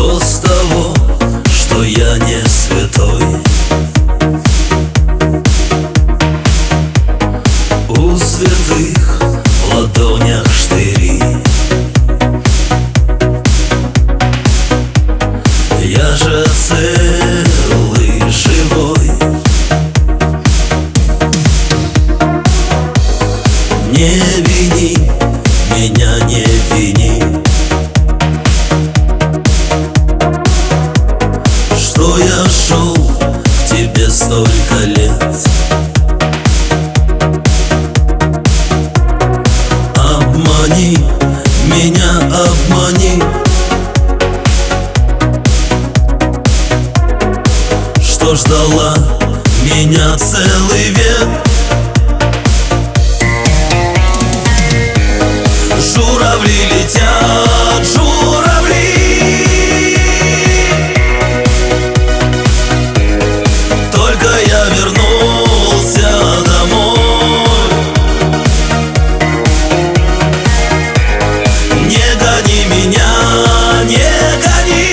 Что с того, что я не святой? У святых в ладонях штыри. Я же целый, живой. Не вини меня, не вини, что я шел к тебе столько лет. Обмани меня, обмани, что ждала меня целый век. Журавли летят, журавли, только я вернулся домой. Не гони меня, не гони,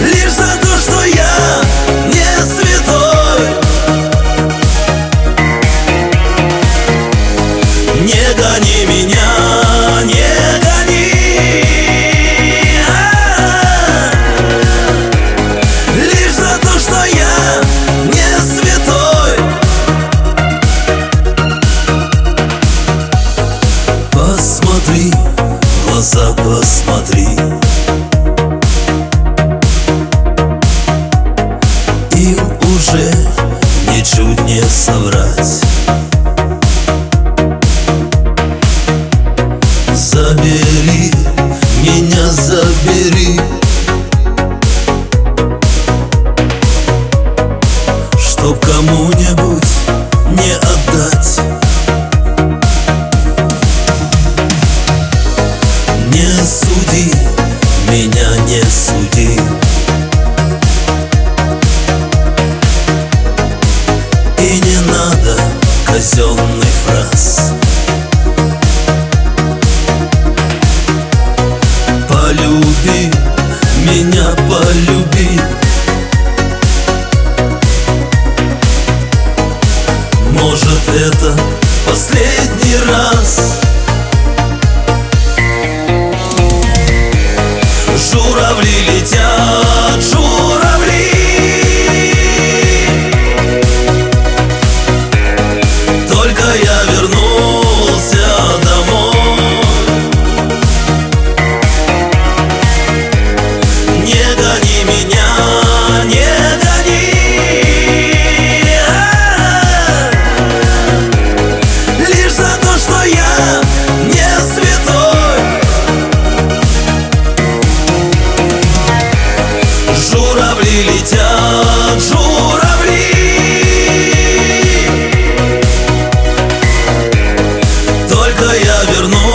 лишь за то, что я не святой. Не гони меня, не гони, лишь за то, что я не святой. Посмотри, в глаза посмотри, им уже ничуть не соврать. Забери меня, забери, чтоб кому-нибудь не отдать. Не суди меня, не суди, и не надо казенных фраз. Полюби меня, полюби, может, это последний раз. Журавли летят, журавли, только я вернулся домой. Не гони меня, не гони, лишь за то, что я не святой. Журавли летят, журавли, только я вернусь.